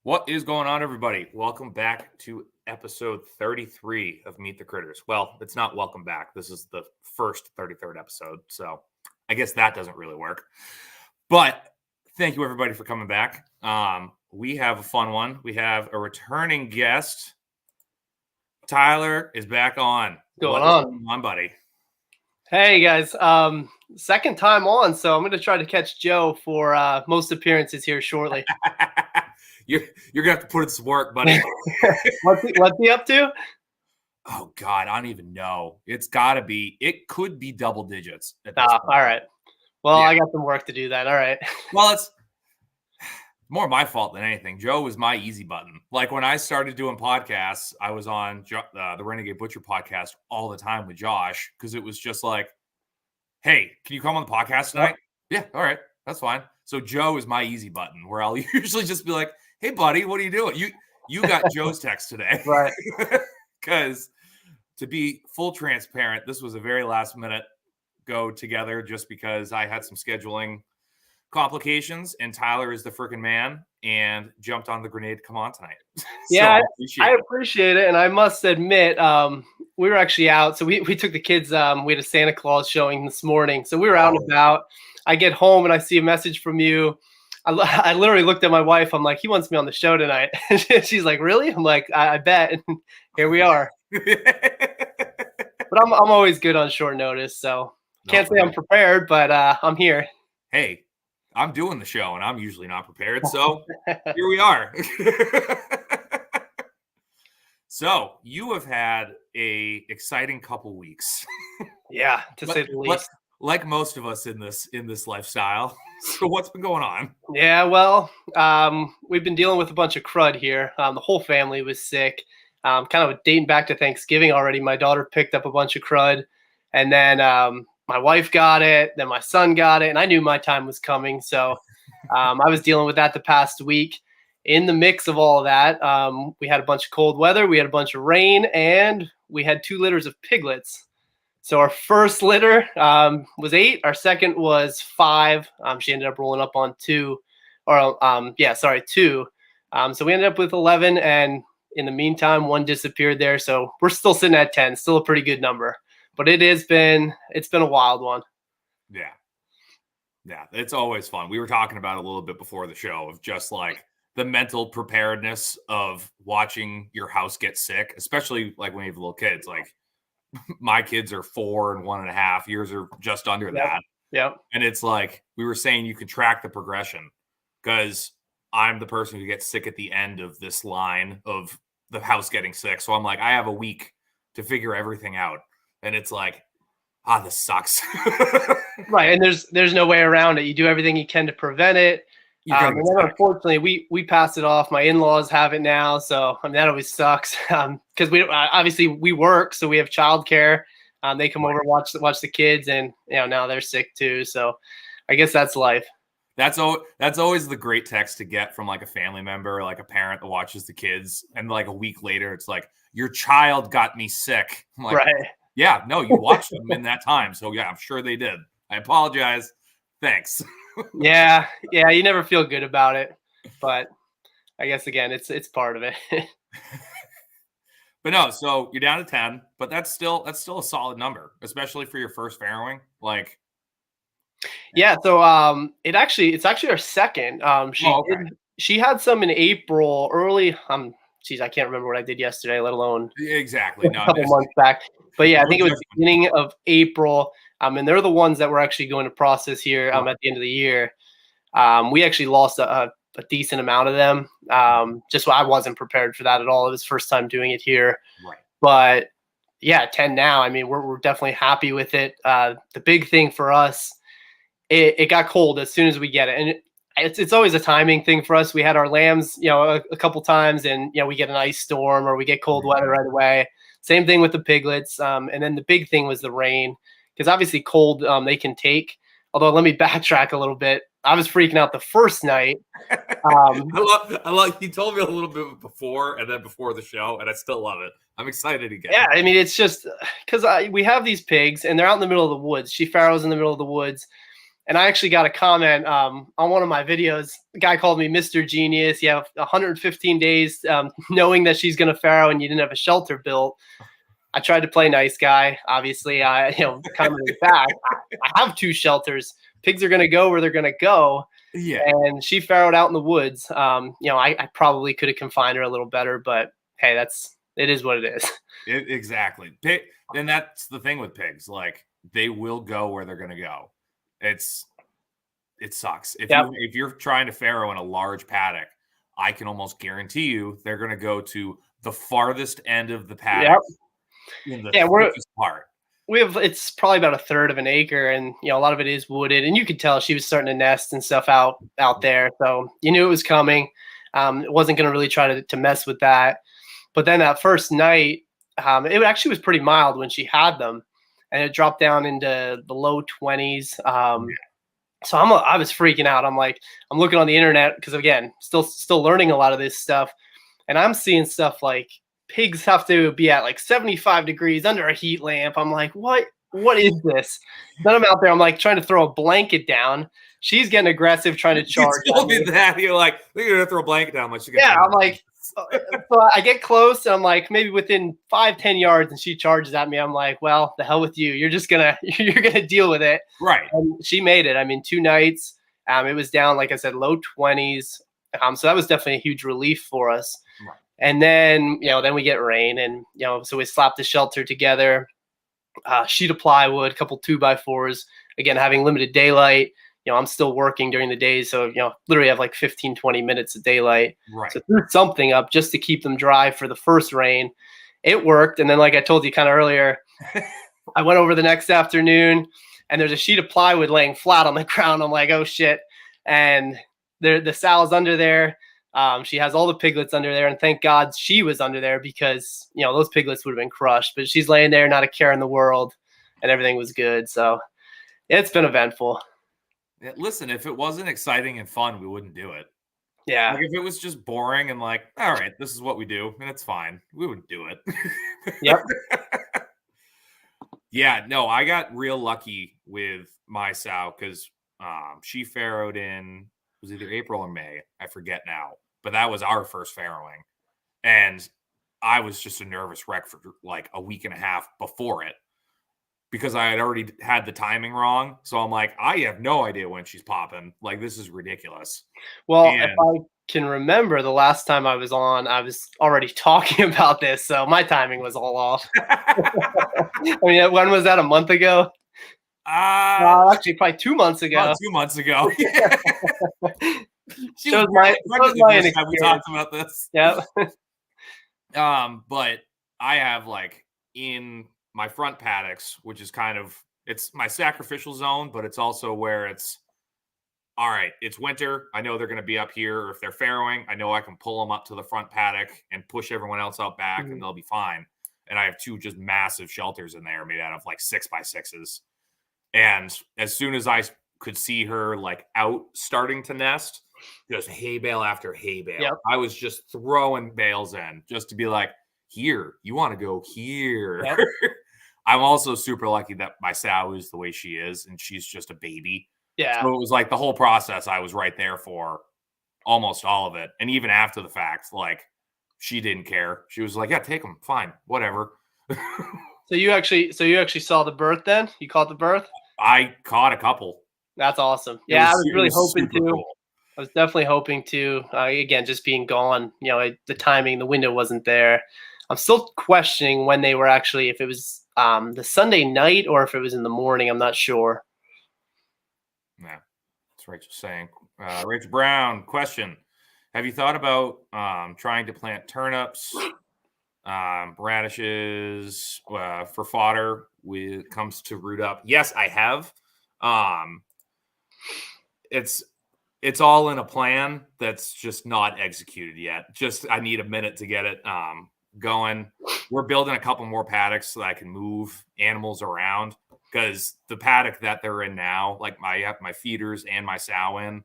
What is going on, everybody? Welcome back to episode 33 of Meet the Critters. Well, it's not welcome back. This is the first 33rd episode, so I guess that doesn't really work. But thank you, everybody, for coming back. We have a fun one. We have a returning guest. Tyler is back on. Going on, buddy? Hey, guys. Second time on, so I'm going to try to catch Joe for most appearances here shortly. You're gonna have to put in some work, buddy. What's he up to? Oh God, I don't even know. It could be double digits. All right. Well, yeah. I got some work to do then. All right. Well, it's more my fault than anything. Joe was my easy button. Like when I started doing podcasts, I was on the Renegade Butcher podcast all the time with Josh because it was just like, hey, can you come on the podcast tonight? Yeah, all right, that's fine. So Joe is my easy button where I'll usually just be like, hey, buddy, what are you doing? You got Joe's text today. Right. Because to be full transparent, this was a very last minute go together just because I had some scheduling complications and Tyler is the freaking man and jumped on the grenade to come on tonight. Yeah, I appreciate it. And I must admit, we were actually out. So we took the kids. We had a Santa Claus showing this morning. So we were out and about. I get home and I see a message from you. I literally looked at my wife. I'm like, he wants me on the show tonight. She's like, really? I'm like, I bet. And here we are. But I'm always good on short notice. So can't say I'm prepared, but I'm here. Hey, I'm doing the show and I'm usually not prepared. So here we are. So you have had a exciting couple weeks. Yeah, to say the least. Like most of us in this lifestyle. So what's been going on? Yeah, well, we've been dealing with a bunch of crud here. The whole family was sick. Kind of dating back to Thanksgiving already. My daughter picked up a bunch of crud, and then my wife got it. Then my son got it, and I knew my time was coming. So I was dealing with that the past week. In the mix of all of that, we had a bunch of cold weather. We had a bunch of rain, and we had 2 litters of piglets. So our first litter was 8. Our second was 5. She ended up rolling up on 2. 2. So we ended up with 11, and in the meantime, 1 disappeared there. So we're still sitting at 10. Still a pretty good number, but it's been a wild one. Yeah, it's always fun. We were talking about it a little bit before the show of just like the mental preparedness of watching your house get sick, especially like when you have little kids. Like my kids are 4 and 1.5. Yours are just under that. Yep. And it's like we were saying, you can track the progression because I'm the person who gets sick at the end of this line of the house getting sick. So I'm like, I have a week to figure everything out. And it's like, this sucks. Right. And there's no way around it. You do everything you can to prevent it. And then unfortunately, we passed it off. My in-laws have it now, so that always sucks. Because we obviously we work, so we have childcare. They come over and watch the kids, and now they're sick too. So I guess that's life. That's always the great text to get from like a family member, like a parent that watches the kids, and like a week later, it's like your child got me sick. I'm like, right? Yeah, no, you watched them in that time, so yeah, I'm sure they did. I apologize. Thanks. Yeah, you never feel good about it, but I guess again, it's part of it. But no, so you're down to 10, but that's still a solid number, especially for your first farrowing. Like, yeah. So it's actually our second. She had some in April, early. I can't remember what I did yesterday, let alone exactly a couple months back. But yeah, I think it was the beginning of April. And they're the ones that we're actually going to process here at the end of the year. We actually lost a decent amount of them. Just I wasn't prepared for that at all. It was first time doing it here. Right. But yeah, 10 now. I mean, we're definitely happy with it. The big thing for us, it got cold as soon as we get it. And it's always a timing thing for us. We had our lambs, a couple times, and we get an ice storm or we get cold weather right away. Same thing with the piglets. And then the big thing was the rain, because obviously cold they can take. Although let me backtrack a little bit. I was freaking out the first night. I love you told me a little bit before and then before the show, and I still love it. I'm excited again. Yeah, I mean, it's just because we have these pigs and they're out in the middle of the woods. She farrows in the middle of the woods. And I actually got a comment on one of my videos. The guy called me Mr. Genius. You have 115 days knowing that she's going to farrow and you didn't have a shelter built. I tried to play nice guy. Obviously, I commented back. I have 2 shelters. Pigs are going to go where they're going to go. Yeah. And she farrowed out in the woods. I probably could have confined her a little better, but hey, it is what it is. Exactly. And that's the thing with pigs. Like, they will go where they're going to go. It sucks. If you're trying to farrow in a large paddock, I can almost guarantee you they're going to go to the farthest end of the paddock. In the thickest part. It's probably about 1/3 of an acre, and a lot of it is wooded, and you could tell she was starting to nest and stuff out there. So you knew it was coming. It wasn't going to really try to mess with that. But then that first night, it actually was pretty mild when she had them, and it dropped down into the low 20s. So I was freaking out. I'm looking on the internet because, again, still learning a lot of this stuff, and I'm seeing stuff like pigs have to be at like 75 degrees under a heat lamp. I'm like, what is this? Then I'm out there. I'm like trying to throw a blanket down. She's getting aggressive, trying to charge. You told me that. You're like, you're gonna throw a blanket down. I'm like, so I get close. And I'm like, maybe within 5-10 yards, and she charges at me. I'm like, well, the hell with you. You're gonna deal with it, right? And she made it. I mean, 2 nights. It was down, like I said, low 20s. So that was definitely a huge relief for us. Right. And then, then we get rain, and, so we slapped the shelter together, sheet of plywood, a couple 2x4s, again, having limited daylight. I'm still working during the day. So, literally have like 15-20 minutes of daylight. Right. So threw something up just to keep them dry for the first rain. It worked. And then, like I told you kind of earlier, I went over the next afternoon, and there's a sheet of plywood laying flat on the ground. I'm like, oh shit. And the sow's under there. She has all the piglets under there, and thank God she was under there because, those piglets would have been crushed. But she's laying there, not a care in the world, and everything was good. So it's been eventful. Yeah, listen, if it wasn't exciting and fun, we wouldn't do it. Yeah. Like, if it was just boring and like, all right, this is what we do, and it's fine, we wouldn't do it. Yep. Yeah, no, I got real lucky with my sow because she farrowed in, it was either April or May, I forget now. But that was our first farrowing. And I was just a nervous wreck for like a week and a half before it because I had already had the timing wrong. So I'm like, I have no idea when she's popping. Like, this is ridiculous. Well, if I can remember the last time I was on, I was already talking about this. So my timing was all off. I mean, when was that? A month ago? Actually, probably 2 months ago. 2 months ago. Shows my we talked about this. Yeah. But I have like in my front paddocks, which is kind of, it's my sacrificial zone, but it's also where it's all right. It's winter. I know they're going to be up here. Or if they're farrowing, I know I can pull them up to the front paddock and push everyone else out back, and they'll be fine. And I have 2 just massive shelters in there made out of like 6x6s. And as soon as I could see her like out starting to nest, just hay bale after hay bale. Yep. I was just throwing bales in just to be like, here, you want to go here. Yep. I'm also super lucky that my sow is the way she is, and she's just a baby. Yeah. So it was like the whole process I was right there for almost all of it. And even after the fact, like, she didn't care. She was like, yeah, take them. Fine. Whatever. So you actually saw the birth then? You caught the birth? I caught a couple. That's awesome. Yeah, I was really hoping to. Cool. I was definitely hoping to. Again, just being gone, the timing, the window wasn't there. I'm still questioning when they were actually, if it was the Sunday night or if it was in the morning. I'm not sure. Yeah, that's Rachel saying. Rachel Brown, question. Have you thought about trying to plant turnips, radishes for fodder when it comes to root up? Yes, I have. It's all in a plan that's just not executed yet. Just I need a minute to get it going. We're building a couple more paddocks so that I can move animals around because the paddock that they're in now, like my feeders and my sow in,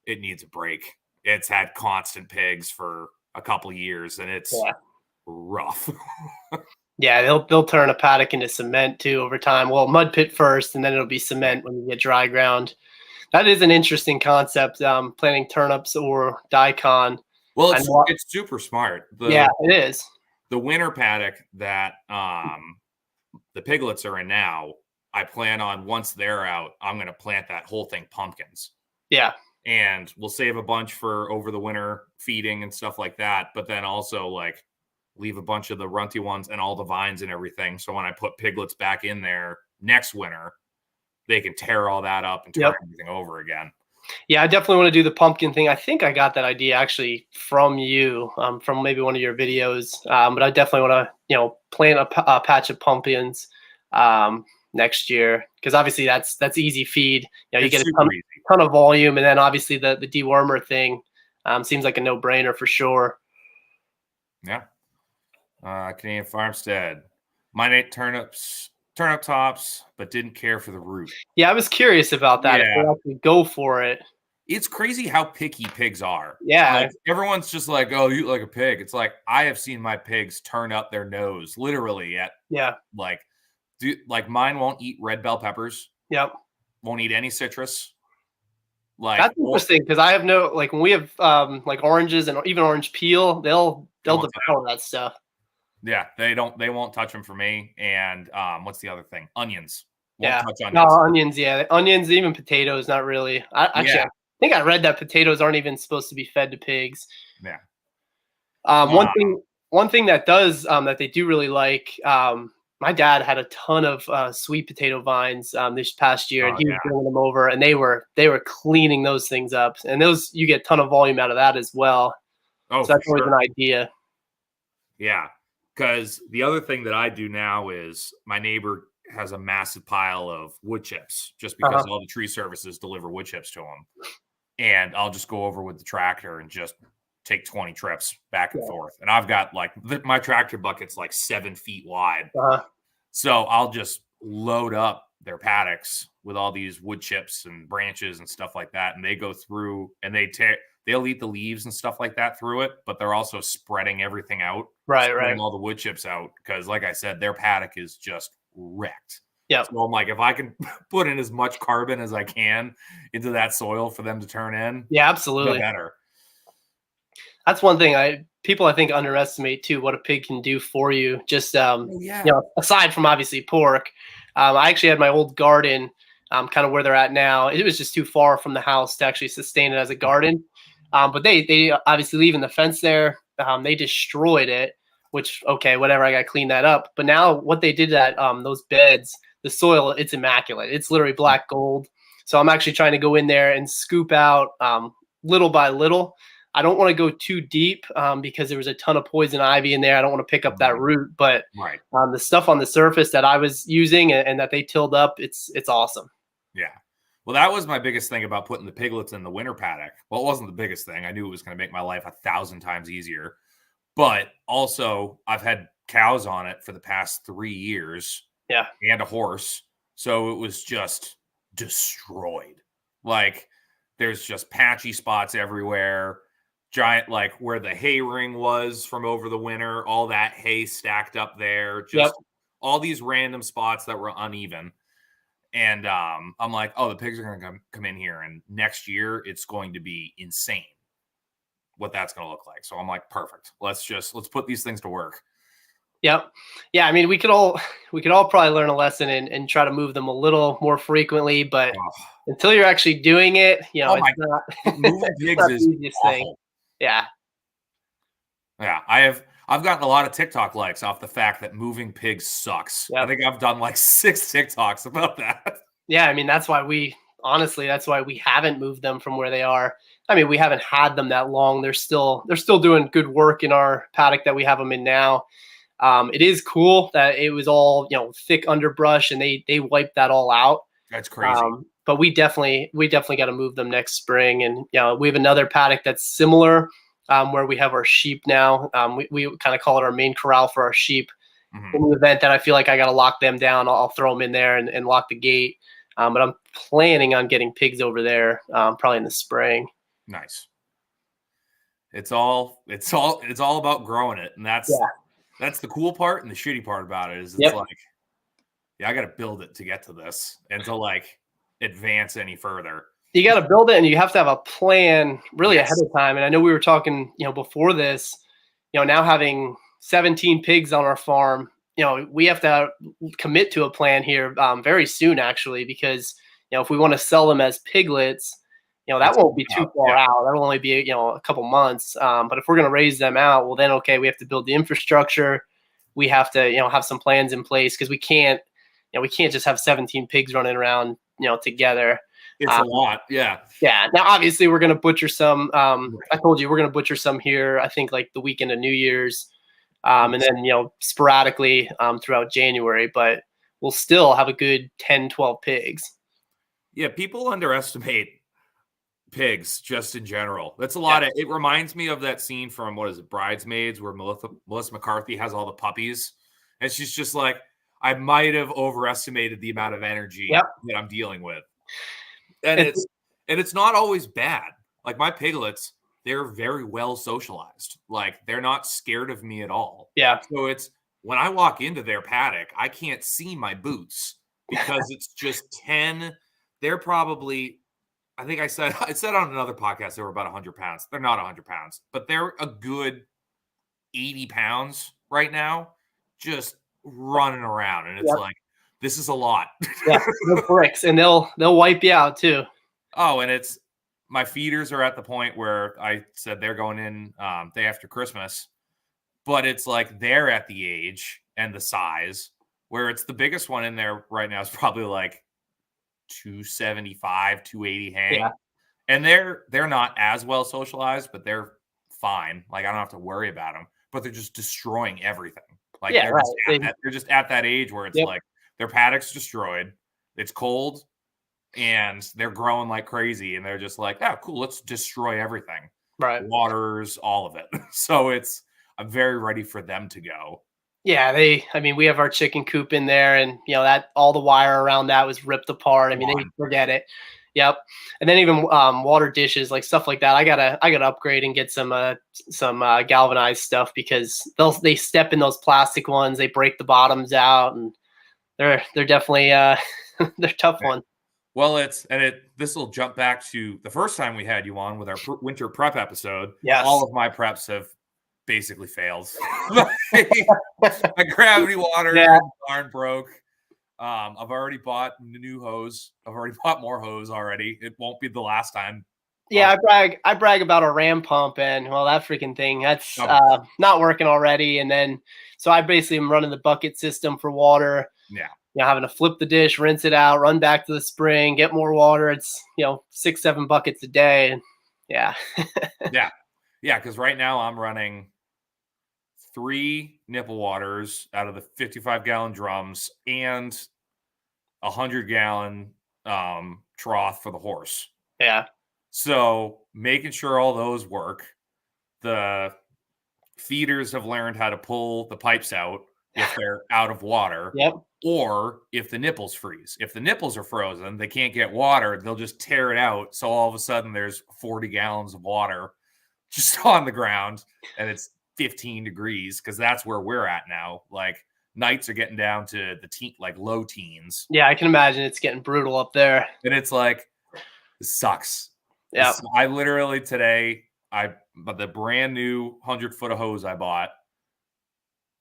it needs a break. It's had constant pigs for a couple years and it's rough. Yeah, they'll turn a paddock into cement too over time. Well, mud pit first, and then it'll be Yeah. cement when you get dry ground. That is an interesting concept. Planting turnips or daikon. Well, I know. it's super smart. Yeah, it is. The winter paddock that the piglets are in now, I plan on, once they're out, I'm going to plant that whole thing pumpkins. Yeah. And we'll save a bunch for over the winter feeding and stuff like that. But then also like leave a bunch of the runty ones and all the vines and everything. So when I put piglets back in there next winter, they can tear all that up and turn Yep. everything over again. Yeah, I definitely want to do the pumpkin thing. I think I got that idea actually from you, from maybe one of your videos. But I definitely want to, plant a patch of pumpkins next year because obviously that's easy feed. You It's get a super easy. ton of volume, and then obviously the dewormer thing seems like a no brainer for sure. Yeah. Canadian Farmstead. Mine ate turnip tops, but didn't care for the root. Yeah, I was curious about that. If they Yeah. actually go for it. It's crazy how picky pigs are. Yeah. Like everyone's just like, oh, you eat like a pig. It's like I have seen my pigs turn up their nose literally at Yeah. like mine won't eat red bell peppers, Yep. won't eat any citrus. That's interesting because I have no like when we have like oranges and even orange peel, they'll devour that stuff. Yeah, they won't touch them for me. And what's the other thing? Onions. Won't Yeah. touch No, onions. onions, yeah. Onions, even potatoes, not really. Actually, Yeah. I think I read that potatoes aren't even supposed to be fed to pigs. Yeah. One thing that does that they do really like. My dad had a ton of sweet potato vines this past year, and Oh he was yeah. bringing them over, and they were cleaning those things up, and those you get a ton of volume out of that as well. Oh, So for that's always sure. an idea. Yeah. Because the other thing that I do now is my neighbor has a massive pile of wood chips just because all the tree services deliver wood chips to him. And I'll just go over with the tractor and just take 20 trips back and forth. And I've got like my tractor bucket's like 7 feet wide. So I'll just load up their paddocks with all these wood chips and branches and stuff like that. And they go through and they'll eat the leaves and stuff like that through it, but they're also spreading everything out, spreading all the wood chips out. Because like I said, their paddock is just wrecked. Yeah. So I'm like, if I can put in as much carbon as I can into that soil for them to turn in, yeah, absolutely, the better. That's one thing people I think underestimate too what a pig can do for you. Just aside from obviously pork, I actually had my old garden, kind of where they're at now. It was just too far from the house to actually sustain it as a garden. But they obviously leaving the fence there. They destroyed it, which okay, whatever. I got to clean that up. But now what they did at those beds, the soil, it's immaculate. It's literally black gold. So I'm actually trying to go in there and scoop out little by little. I don't want to go too deep because there was a ton of poison ivy in there. I don't want to pick up that root, but the stuff on the surface that I was using and that they tilled up, it's awesome. Yeah. Well, that was my biggest thing about putting the piglets in the winter paddock. Well, it wasn't the biggest thing. I knew it was going to make my life 1,000 times easier. But also, I've had cows on it for the past 3 years. Yeah. And a horse. So it was just destroyed. Like, there's just patchy spots everywhere. Giant, like where the hay ring was from over the winter, all that hay stacked up there. Just all these random spots that were uneven. And I'm like, oh, the pigs are going to come in here. And next year, it's going to be insane what that's going to look like. So I'm like, perfect. Let's put these things to work. Yep. Yeah. I mean, we could all probably learn a lesson and try to move them a little more frequently. But until you're actually doing it, it's not moving pigs is the easiest thing. Yeah. Yeah. I've gotten a lot of TikTok likes off the fact that moving pigs sucks. I think I've done like 6 TikToks about that. Yeah, I mean, that's why we haven't moved them from where they are. I mean, we haven't had them that long. They're still doing good work in our paddock that we have them in now. It is cool that it was all, thick underbrush and they wiped that all out. That's crazy. But we definitely got to move them next spring. And, we have another paddock that's similar. Where we have our sheep now. We kind of call it our main corral for our sheep. In the event that I feel like I got to lock them down, I'll throw them in there and lock the gate. But I'm planning on getting pigs over there probably in the spring. Nice. It's all about growing it, and that's That's the cool part, and the shitty part about it is it's Yep. like, yeah, I got to build it to get to this and to like advance any further. You got to build it, and you have to have a plan really ahead Yes. of time. And I know we were talking, before this, now having 17 pigs on our farm, we have to commit to a plan here very soon, actually, because if we want to sell them as piglets, that It's won't be too far yeah. out. That'll only be a couple months. But if we're going to raise them out, well, then okay, we have to build the infrastructure. We have to have some plans in place, because we can't just have 17 pigs running around together. It's a lot. Yeah. Yeah. Now, obviously, we're going to butcher some. Right. I told you we're going to butcher some here, I think, like the weekend of New Year's. And then, sporadically throughout January. But we'll still have a good 10, 12 pigs. Yeah. People underestimate pigs just in general. That's a lot of, it reminds me of that scene from, what is it, Bridesmaids, where Melissa McCarthy has all the puppies. And she's just like, I might have overestimated the amount of energy that I'm dealing with. And it's not always bad. Like my piglets, they're very well socialized. Like they're not scared of me at all. Yeah. So it's when I walk into their paddock, I can't see my boots because it's just 10. They're probably, I think I said on another podcast, they were about 100 pounds. They're not 100 pounds, but they're a good 80 pounds right now, just running around. And it's like, this is a lot. Yeah, no bricks, and they'll wipe you out too. Oh, and it's my feeders are at the point where I said they're going in day after Christmas, but it's like they're at the age and the size where it's the biggest one in there right now is probably like 275, 280 hang. Yeah. And they're not as well socialized, but they're fine. Like I don't have to worry about them, but they're just destroying everything. Like they're just at that age where it's like their paddock's destroyed. It's cold and they're growing like crazy. And they're just like, oh, cool. Let's destroy everything. Right. Waters, all of it. So I'm very ready for them to go. Yeah. We have our chicken coop in there, and that all the wire around that was ripped apart. I mean, they forget it. Yep. And then even water dishes, like stuff like that. I gotta upgrade and get some galvanized stuff, because they step in those plastic ones, they break the bottoms out, and they're definitely they're tough ones. Well, this will jump back to the first time we had you on with our winter prep episode. Yes. All of my preps have basically failed. My gravity water darn broke. I've already bought new hose. I've already bought more hose already. It won't be the last time. Yeah, I brag about a ram pump, and well, that freaking thing, that's not working already. And then so I basically am running the bucket system for water. Yeah. Having to flip the dish, rinse it out, run back to the spring, get more water. It's 6-7 buckets a day. Yeah. Yeah. Because right now I'm running 3 nipple waters out of the 55-gallon drums and 100-gallon trough for the horse. Yeah. So making sure all those work. The feeders have learned how to pull the pipes out if they're out of water. Yep. Or if the nipples freeze. If the nipples are frozen, they can't get water. They'll just tear it out. So all of a sudden there's 40 gallons of water just on the ground, and it's 15 degrees, because that's where we're at now. Like nights are getting down to the low teens. Yeah, I can imagine it's getting brutal up there. And it's like, this sucks. Yeah. I literally today, the brand new 100-foot of hose I bought,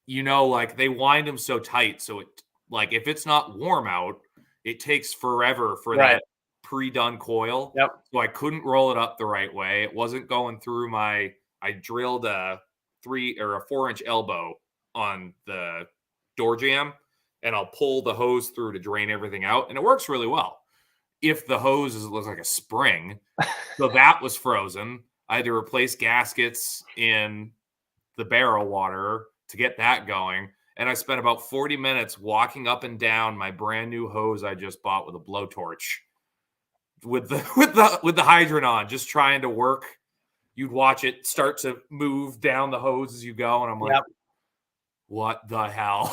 like they wind them so tight. So it, like, if it's not warm out, it takes forever for that pre-done coil. Yep. So I couldn't roll it up the right way. It wasn't going through I drilled a 3 or a 4-inch elbow on the door jamb, and I'll pull the hose through to drain everything out. And it works really well. If the hose looks like a spring, so that was frozen. I had to replace gaskets in the barrel water to get that going. And I spent about 40 minutes walking up and down my brand new hose I just bought with a blowtorch, with the hydrant on, just trying to work. You'd watch it start to move down the hose as you go, and I'm like, what the hell?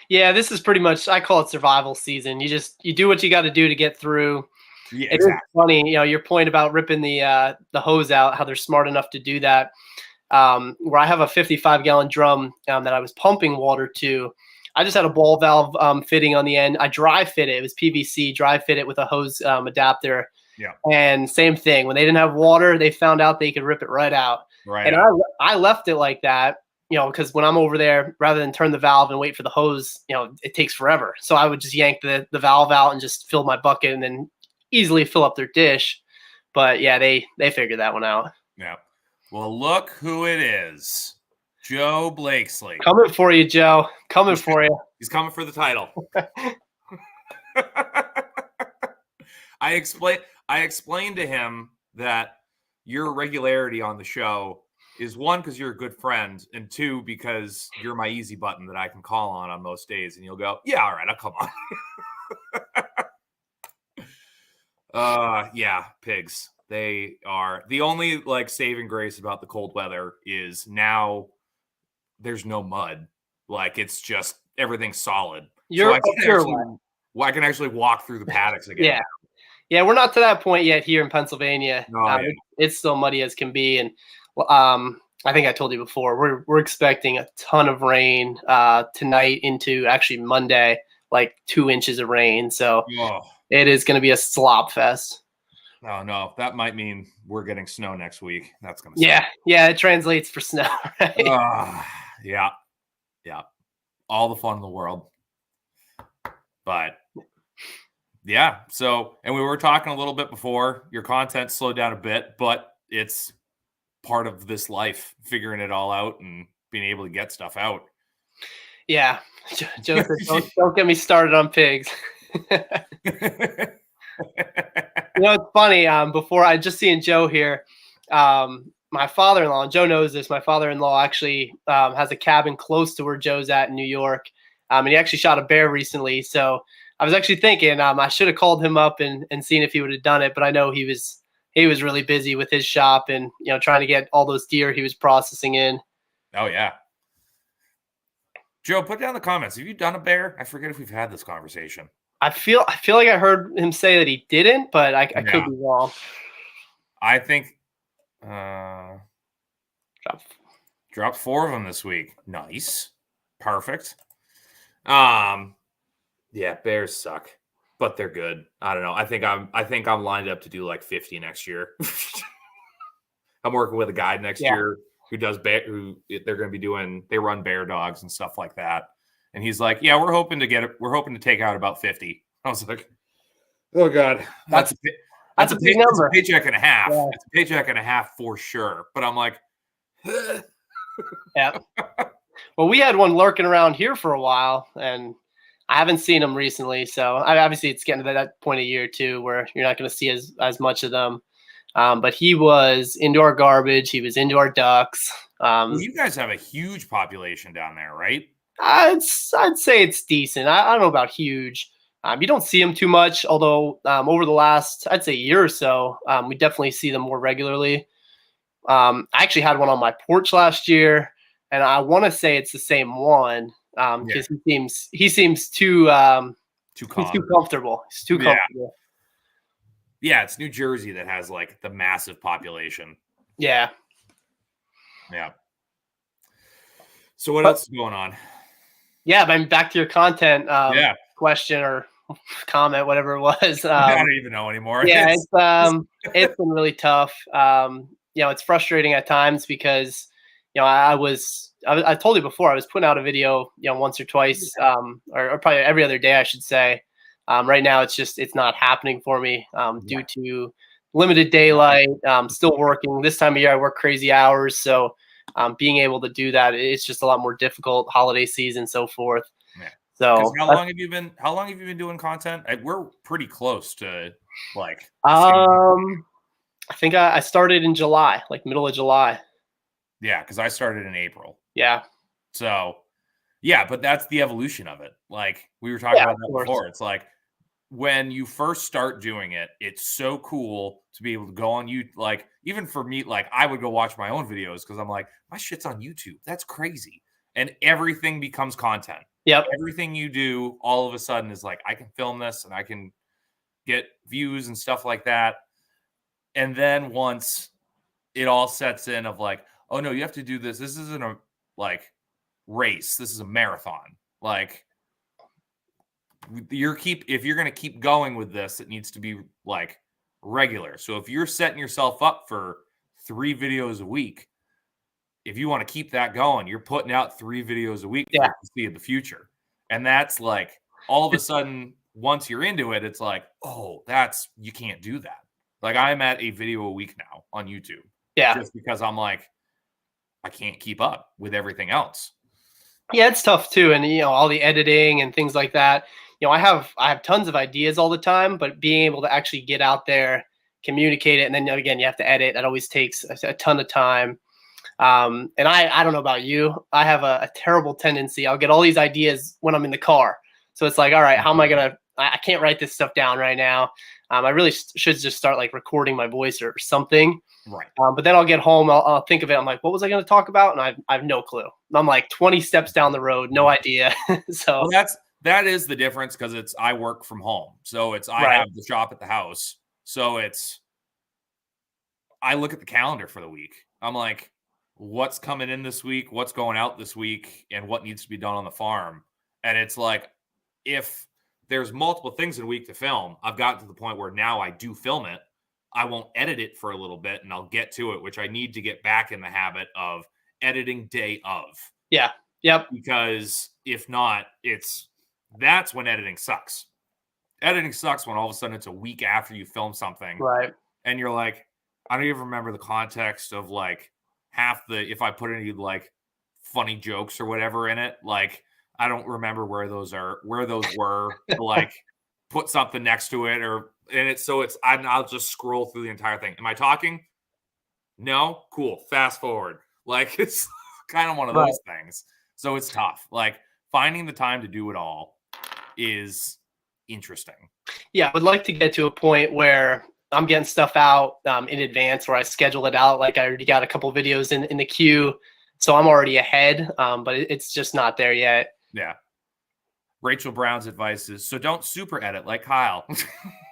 Yeah, this is pretty much, I call it survival season. You do what you got to do to get through. Yeah, it's funny, your point about ripping the hose out, how they're smart enough to do that. where I have a 55-gallon drum that I was pumping water to. I just had a ball valve fitting on the end. I dry fit it. It was PVC, dry fit it with a hose adapter. Yeah. And same thing. When they didn't have water, they found out they could rip it right out. Right. And I left it like that, because when I'm over there, rather than turn the valve and wait for the hose, it takes forever. So I would just yank the valve out and just fill my bucket and then easily fill up their dish. But yeah, they figured that one out. Yeah. Well, look who it is. Joe Blakesley. Coming for you, Joe. Coming for you. He's coming for the title. I explained to him that your regularity on the show is, one, because you're a good friend, and two, because you're my easy button that I can call on most days, and you'll go, yeah, all right, I'll come on. Yeah, pigs. They are the only saving grace about the cold weather is now there's no mud. It's just everything's solid. So I can actually walk through the paddocks again. Yeah, we're not to that point yet here in Pennsylvania. No, it's still muddy as can be, and I think I told you before, we're expecting a ton of rain tonight into actually Monday, 2 inches of rain. So it is going to be a slop fest. Oh no, that might mean we're getting snow next week. That's gonna suck. Yeah, it translates for snow, right? Yeah, all the fun in the world. But yeah, so, and we were talking a little bit before, your content slowed down a bit, but it's part of this life, figuring it all out and being able to get stuff out. Yeah, Joe said, don't get me started on pigs. It's funny. Before I just seeing Joe here, my father-in-law, and Joe knows this, my father-in-law actually has a cabin close to where Joe's at in New York. And he actually shot a bear recently. So I was actually thinking I should have called him up and seen if he would have done it. But I know he was really busy with his shop and, trying to get all those deer he was processing in. Oh, yeah. Joe, put down in the comments, have you done a bear? I forget if we've had this conversation. I feel like I heard him say that he didn't, but I could be wrong. I think dropped 4 of them this week. Nice. Perfect. Yeah, bears suck, but they're good. I don't know. I think I'm lined up to do 50 next year. I'm working with a guide next year who does who they're going to be doing. They run bear dogs and stuff like that. And he's like, yeah, we're hoping to take out about 50. I was like, oh God, that's a big number. It's a paycheck and a half. Yeah. It's a paycheck and a half for sure. But I'm like, yeah. Well, we had one lurking around here for a while, and I haven't seen them recently. So obviously it's getting to that point of year too, where you're not going to see as much of them. But he was into our garbage. He was into our ducks. Well, you guys have a huge population down there, right? I'd say it's decent. I don't know about huge. You don't see them too much, although over the last, I'd say, year or so, we definitely see them more regularly. I actually had one on my porch last year, and I want to say it's the same one because he seems too comfortable. He's too comfortable. Yeah, it's New Jersey that has the massive population. Yeah. Yeah. So what else is going on? Yeah, but back to your content question or comment, whatever it was. I don't even know anymore. Yeah, it's been really tough. It's frustrating at times because I told you before, I was putting out a video once or twice or probably every other day, I should say. Right now it's not happening for me due to limited daylight. Still working this time of year. I work crazy hours, so being able to do that, it's just a lot more difficult. Holiday season, so forth. Yeah. So how long have you been doing content? We're pretty close to I think I started in July, middle of July. Yeah, because I started in April. Yeah. So yeah, but that's the evolution of it. We were talking about that before. It's when you first start doing it, it's so cool to be able to go on YouTube. Even for me, I would go watch my own videos because I'm like, my shit's on YouTube. That's crazy. And everything becomes content. Yep. Everything you do all of a sudden is I can film this and I can get views and stuff like that. And then once it all sets in of oh no, you have to do this. This isn't a like race. This is a marathon. Like if you're going to keep going with this, it needs to be like regular. So if you're setting yourself up for 3 videos a week, if you want to keep that going, you're putting out 3 videos a week for Yeah. the foreseeable future. And that's like all of a sudden, once you're into it, it's like, oh, you can't do that. Like I'm at a video a week now on YouTube. Yeah. Just because I'm like, I can't keep up with everything else. Yeah, it's tough too. And all the editing and things like that. I have tons of ideas all the time, but being able to actually get out there, communicate it, and then again you have to edit. That always takes a ton of time. And I don't know about you. I have a terrible tendency. I'll get all these ideas when I'm in the car. So it's like, all right, how am I going to, I can't write this stuff down right now. I really should just start like recording my voice or something. Right. But then I'll get home. I'll think of it. I'm like, what was I going to talk about? And I have no clue. I'm like 20 steps down the road. No idea. So well, that is the difference because I work from home. So I have the shop at the house. So I look at the calendar for the week. I'm like, what's coming in this week, what's going out this week, and what needs to be done on the farm. And it's like, if there's multiple things in a week to film, I've gotten to the point where now I do film it. I won't edit it for a little bit and I'll get to it, which I need to get back in the habit of editing day of. Yeah. Yep. Because if not, that's when editing sucks. Editing sucks when all of a sudden it's a week after you film something. Right. And you're like, I don't even remember the context of like if I put any like funny jokes or whatever in it, like I don't remember where those were to like put something next to it I'll just scroll through the entire thing. Am I talking? No? Cool. Fast forward. Like it's kind of one of those things. So it's tough. Like finding the time to do it all is interesting. Yeah, I would like to get to a point where I'm getting stuff out in advance, where I schedule it out. Like I already got a couple videos in the queue, so I'm already ahead. But it's just not there yet. Yeah. Rachel Brown's advice is, so don't super edit like Kyle.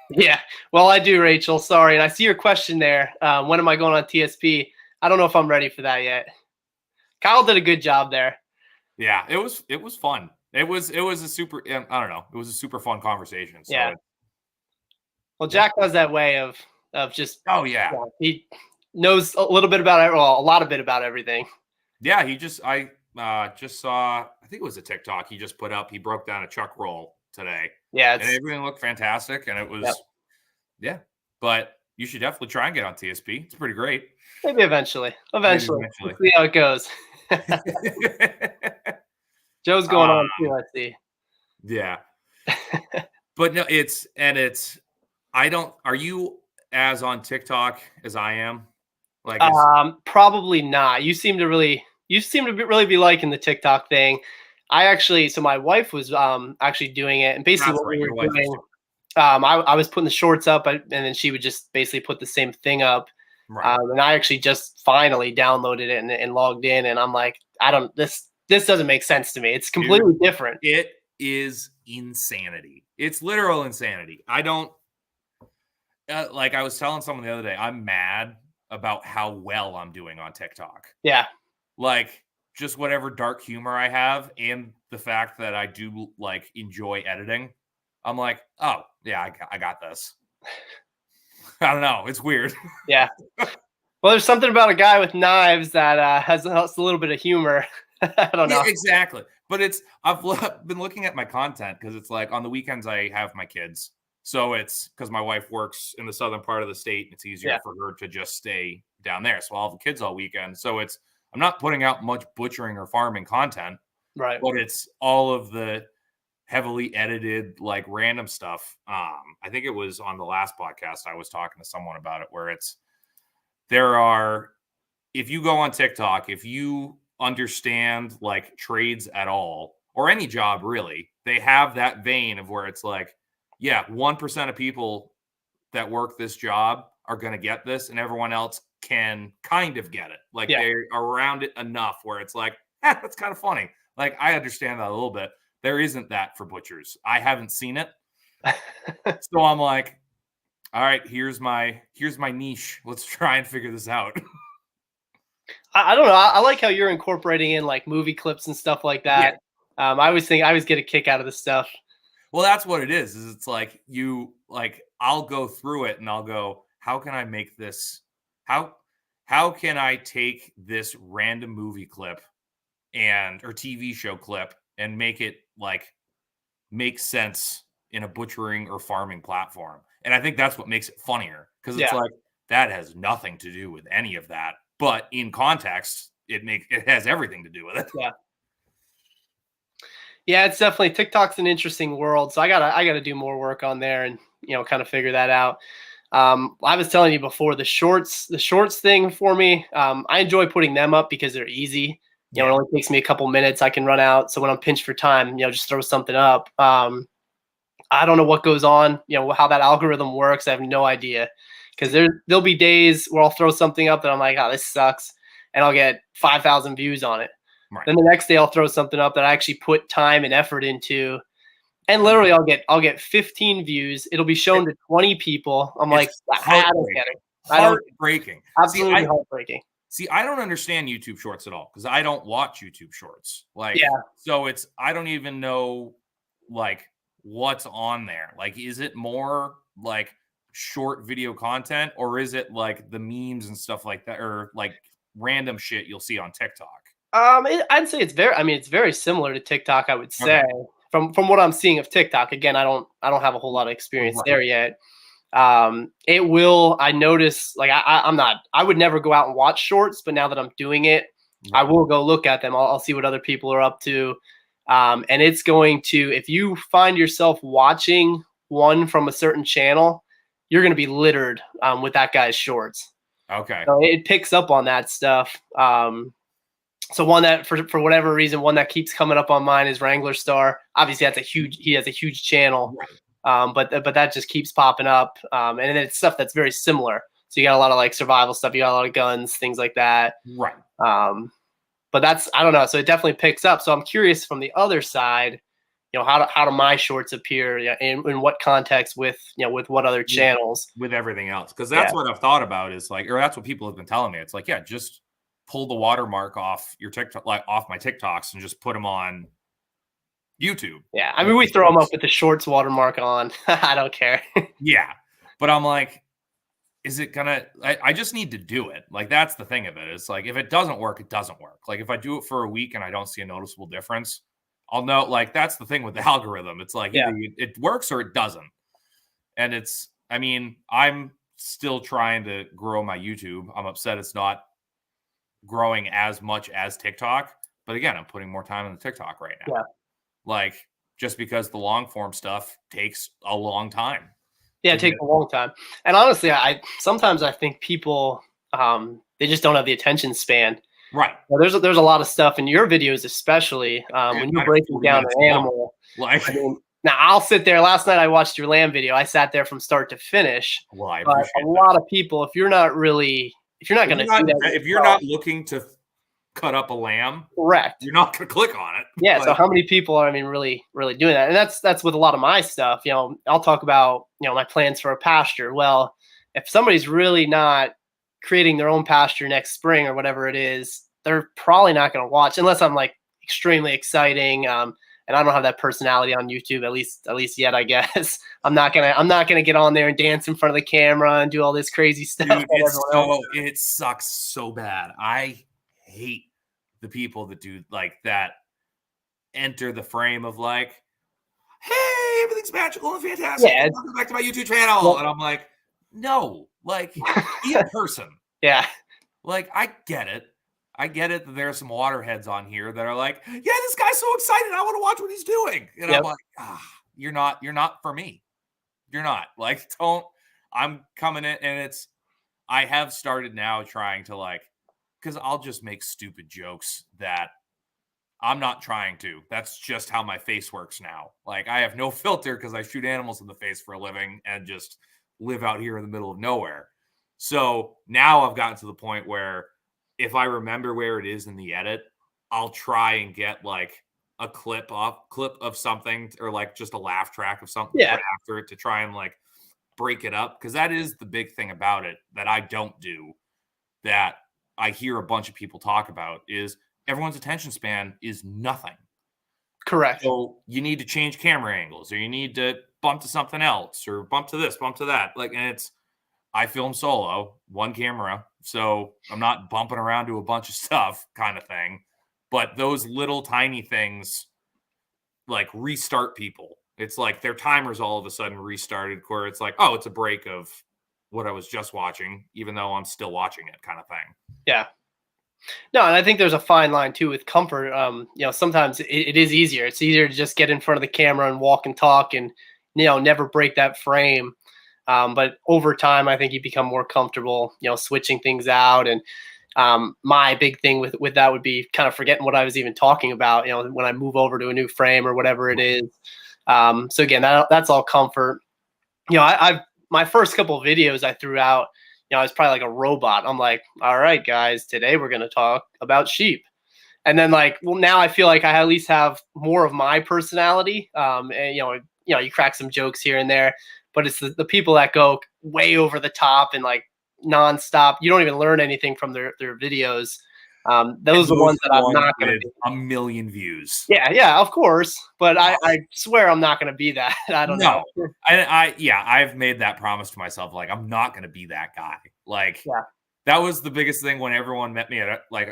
Yeah, well, I do, Rachel. Sorry. And I see your question there. When am I going on TSP? I don't know if I'm ready for that yet. Kyle did a good job there. Yeah, it was fun. It was a super, I don't know. It was a super fun conversation. So yeah. Well, Jack has that way of just. Oh yeah. He knows a little bit about it. Well, a lot of bit about everything. Yeah, I just saw, I think it was a TikTok he just put up. He broke down a chuck roll today. Yeah. And everything looked fantastic. And it was, yeah. But you should definitely try and get on TSP. It's pretty great. Maybe eventually. We'll see how it goes. Joe's going on too, I see. Yeah. But no, are you as on TikTok as I am? Like probably not. You seem to really be liking the TikTok thing. So my wife was actually doing it, and basically what we were doing, I was putting the shorts up, and then she would just basically put the same thing up. Right. And I actually just finally downloaded it and logged in, and I'm like, this doesn't make sense to me. It's completely different. It is insanity. It's literal insanity. I don't like I was telling someone the other day, I'm mad about how well I'm doing on TikTok. Yeah. Like just whatever dark humor I have and the fact that I do like enjoy editing. I'm like, oh yeah, I got this. I don't know. It's weird. Yeah. Well, there's something about a guy with knives that has a little bit of humor. I don't know. Yeah, exactly. But I've been looking at my content because it's like on the weekends I have my kids. So it's because my wife works in the southern part of the state. It's easier for her to just stay down there. So I'll have the kids all weekend. So I'm not putting out much butchering or farming content. Right. But it's all of the heavily edited, like random stuff. I think it was on the last podcast I was talking to someone about it, where if you go on TikTok, if you understand like trades at all, or any job really, they have that vein of where it's like, yeah, 1% of people that work this job are going to get this, and everyone else can kind of get it. Like they're around it enough where it's like, that's kind of funny. Like I understand that a little bit. There isn't that for butchers. I haven't seen it. So I'm like, all right, here's my niche. Let's try and figure this out. I don't know. I like how you're incorporating in like movie clips and stuff like Yeah. that. I always get a kick out of this stuff. Well, that's what it is it's like I'll go through it and I'll go, how can I make this how how can I take this random movie clip and or TV show clip and make it like make sense in a butchering or farming platform. And I think that's what makes it funnier because it's Yeah. like that has nothing to do with any of that, but in context, it has everything to do with it. Yeah. Yeah, it's definitely TikTok's an interesting world. So I gotta do more work on there and kind of figure that out. I was telling you before the shorts thing for me. I enjoy putting them up because they're easy. It Yeah. only takes me a couple minutes. I can run out. So when I'm pinched for time, just throw something up. I don't know what goes on, how that algorithm works. I have no idea because there'll be days where I'll throw something up and I'm like, oh, this sucks, and I'll get 5,000 views on it. Right. Then the next day I'll throw something up that I actually put time and effort into, and literally I'll get 15 views. It'll be shown to 20 people. I'm like, It's I don't get it. I don't heartbreaking. absolutely heartbreaking. See, I don't understand YouTube Shorts at all because I don't watch YouTube Shorts. Like, Yeah. so I don't even know like what's on there. Like, is it more like short video content or is it like the memes and stuff like that or like random shit you'll see on TikTok? I'd say it's very similar to TikTok. I would Okay. say from what I'm seeing of TikTok. Again, I don't have a whole lot of experience Right. there yet. It will. I notice like I'm not. I would never go out and watch shorts, but now that I'm doing it, I Right. will go look at them. I'll see what other people are up to. And it's going to, if you find yourself watching one from a certain channel, you're going to be littered with that guy's shorts. Okay. So it picks up on that stuff. So one that for whatever reason, one that keeps coming up on mine is Wrangler Star. Obviously, he has a huge channel, Right. but that just keeps popping up, and then it's stuff that's very similar. So you got a lot of like survival stuff, you got a lot of guns, things like that. Right. But I don't know. So it definitely picks up. So I'm curious from the other side, how do my shorts appear, in what context with with what other channels? With everything else. Because Yeah. that's what I've thought about is like, or that's what people have been telling me. It's like, yeah, just pull the watermark off your TikTok, like off my TikToks and just put them on YouTube. Yeah, I mean, we throw them up with the shorts watermark on. I don't care. Yeah. But I'm like, is it gonna I just need to do it. Like that's the thing of it. It's like if it doesn't work, it doesn't work. Like if I do it for a week and I don't see a noticeable difference, I'll know. Like that's the thing with the algorithm. It's like Yeah. either it works or it doesn't. And I mean, I'm still trying to grow my YouTube. I'm upset it's not growing as much as TikTok. But again, I'm putting more time on the TikTok right now. Yeah. Like just because the long form stuff takes a long time. Yeah, it takes a long time. And honestly, I sometimes I think people they just don't have the attention span. Right. Well, there's a lot of stuff in your videos, especially when you're breaking down an animal. Like, I mean, now I'll sit there. Last night I watched your lamb video. I sat there from start to finish. well, I But appreciate a lot of people, if you're not going to do that, if you're not looking to cut up a lamb, correct, you're not going to click on it. yeah. Like, So how many people are, really doing that? And that's with a lot of my stuff. I'll talk about my plans for a pasture. Well, if somebody's really not creating their own pasture next spring or whatever it is, they're probably not going to watch unless I'm like extremely exciting. And I don't have that personality on YouTube, at least yet, I guess. I'm not gonna get on there and dance in front of the camera and do all this crazy stuff. dude, it sucks so bad. I hate the people that do like that. Enter the frame of like, hey, everything's magical and fantastic. Yeah, Welcome back to my YouTube channel, well, and I'm like, no, like, be a person. Yeah. Like, I get it. I get it that there are some waterheads on here that are like, yeah, this guy's so excited. I want to watch what he's doing. And Yep. I'm like, you're not for me. You're not. Like, I'm coming in and I have started now trying to like, because I'll just make stupid jokes that I'm not trying to. That's just how my face works now. Like, I have no filter because I shoot animals in the face for a living and just live out here in the middle of nowhere. So now I've gotten to the point where if I remember where it is in the edit, I'll try and get like a clip of something or like just a laugh track of something right after it to try and like break it up. Because that is the big thing about it that I don't do that I hear a bunch of people talk about is everyone's attention span is nothing. Correct. So you need to change camera angles, or you need to bump to something else, or bump to this, bump to that. Like, and I film solo, one camera, so I'm not bumping around to a bunch of stuff kind of thing. But those little tiny things like restart people. It's like their timers all of a sudden restarted, where it's like, oh, it's a break of what I was just watching, even though I'm still watching it kind of thing. Yeah. No, and I think there's a fine line too with comfort. Sometimes it is easier. It's easier to just get in front of the camera and walk and talk, and never break that frame. But over time, I think you become more comfortable, switching things out. And my big thing with that would be kind of forgetting what I was even talking about, when I move over to a new frame or whatever it is. So again, that's all comfort. I've my first couple of videos I threw out, I was probably like a robot. I'm like, all right, guys, today we're going to talk about sheep. And then now I feel like I at least have more of my personality. And you crack some jokes here and there, but it's the people that go way over the top and like nonstop. You don't even learn anything from their videos. Those are the ones that I'm not going to be. A million views. Yeah, of course. But I swear I'm not going to be that. I don't know. I've made that promise to myself. Like, I'm not going to be that guy. Like, that was the biggest thing when everyone met me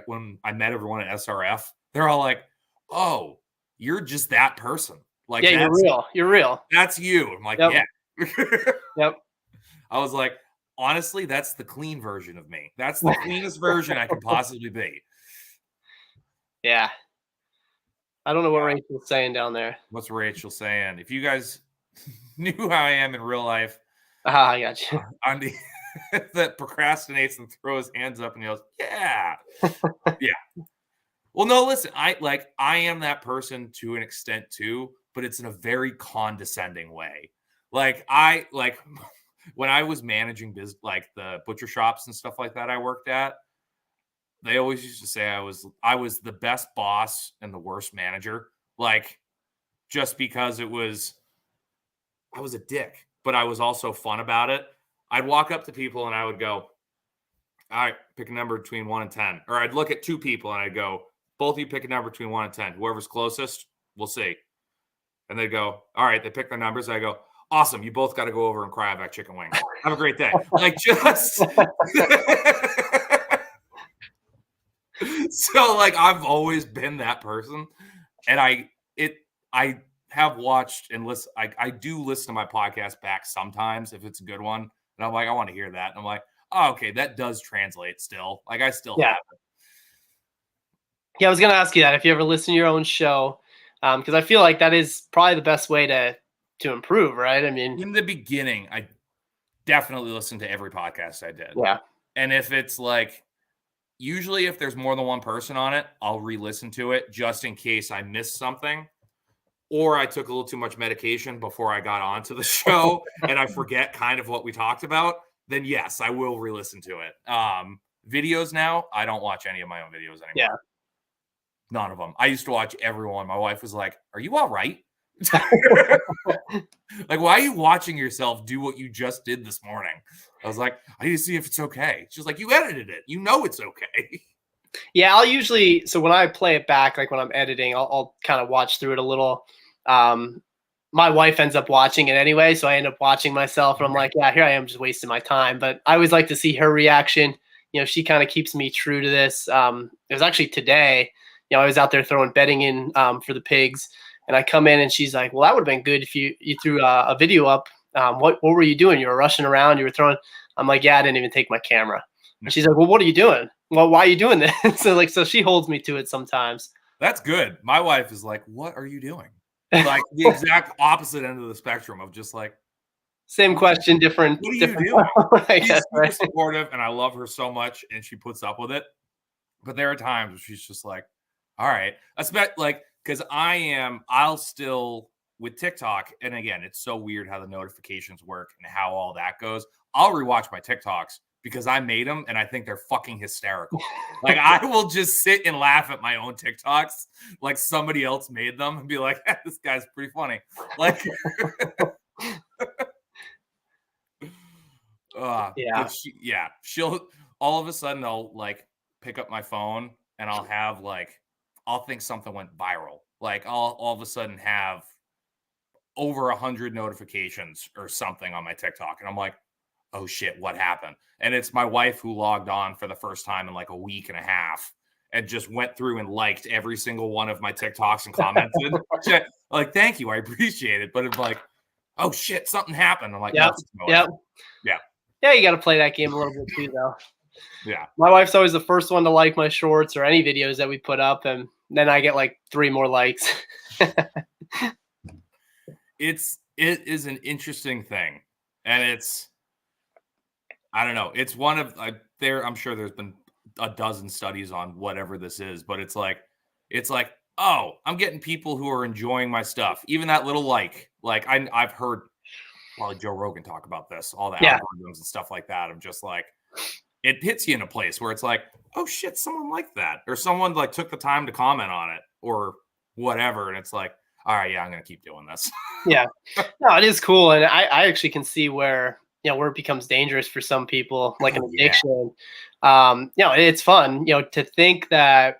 when I met everyone at SRF. They're all like, "Oh, you're just that person." Like, yeah, you're real. You're real. That's you. I'm like, yep. Yeah. Yep. I was like, honestly, that's the clean version of me. That's the cleanest version I could possibly be. Yeah. I don't know what Rachel's saying down there. What's Rachel saying? If you guys knew how I am in real life, I got you. I'm the that procrastinates and throws hands up and yells, "Yeah, yeah." Well, no, listen, I am that person to an extent too, but it's in a very condescending way. Like when I was managing the butcher shops and stuff like that I worked at, they always used to say I was the best boss and the worst manager. Like, just because I was a dick, but I was also fun about it. I'd walk up to people and I would go, all right, pick a number between 1 and 10. Or I'd look at two people and I'd go, both of you pick a number between 1 and 10. Whoever's closest, we'll see. And they'd go, all right, they pick their numbers. I go, awesome, you both got to go over and cry about chicken wings. Have a great day. Like, just so I've always been that person. And I have watched and listen. I do listen to my podcast back sometimes if it's a good one. And I'm like, I want to hear that. And I'm like, oh, okay, that does translate still. Like, I still have it. Yeah, I was going to ask you that if you ever listen to your own show, because I feel like that is probably the best way to improve, right? I mean, in the beginning, I definitely listened to every podcast I did. Yeah. And if it's usually if there's more than one person on it, I'll re-listen to it just in case I missed something. Or I took a little too much medication before I got onto the show and I forget kind of what we talked about, then yes, I will re-listen to it. Videos now, I don't watch any of my own videos anymore. Yeah. None of them. I used to watch everyone. My wife was like, are you all right? Like, why are you watching yourself do what you just did this morning? I was like, I need to see if it's okay. She's like, you edited it. You know it's okay. Yeah, I'll usually, so when I play it back, like when I'm editing, I'll kind of watch through it a little. My wife ends up watching it anyway, so I end up watching myself, and I'm like, yeah, here I am just wasting my time. But I always like to see her reaction. She kind of keeps me true to this. It was actually today, I was out there throwing bedding in for the pigs, and I come in and she's like, well, that would have been good if you threw a video up. What were you doing? You were rushing around, you were throwing. I'm like, yeah, I didn't even take my camera. And she's like, well, what are you doing? Well, why are you doing this? So she holds me to it sometimes. That's good. My wife is like, what are you doing? Like the exact opposite end of the spectrum of just like, same question, different. What are you doing? She's super supportive, and I love her so much, and she puts up with it. But there are times where she's just like, all right. Because I'll still, with TikTok, and again, it's so weird how the notifications work and how all that goes. I'll rewatch my TikToks because I made them and I think they're fucking hysterical. Like, I will just sit and laugh at my own TikToks like somebody else made them and be like, this guy's pretty funny. Like, she'll all of a sudden I'll pick up my phone and I'll think something went viral. Like I'll all of a sudden have over 100 notifications or something on my TikTok. And I'm like, oh shit, what happened? And it's my wife who logged on for the first time in like a week and a half and just went through and liked every single one of my TikToks and commented. Like, thank you. I appreciate it. But it's like, oh shit, something happened. I'm like, Yep. no, Yep. yeah. Yeah, you got to play that game a little bit too, though. Yeah. My wife's always the first one to like my shorts or any videos that we put up, and then I get like 3 more likes. It is an interesting thing, and I don't know. It's one of I'm sure there's been a dozen studies on whatever this is, but it's like, oh, I'm getting people who are enjoying my stuff. Even that little I've heard probably Joe Rogan talk about this, all the algorithms and stuff like that. I'm just like, it hits you in a place where it's like, oh shit, someone liked that, or someone like took the time to comment on it or whatever, and it's like, all right, yeah, I'm gonna keep doing this. Yeah, no, it is cool, and I actually can see where where it becomes dangerous for some people, like an addiction. It's fun, to think that,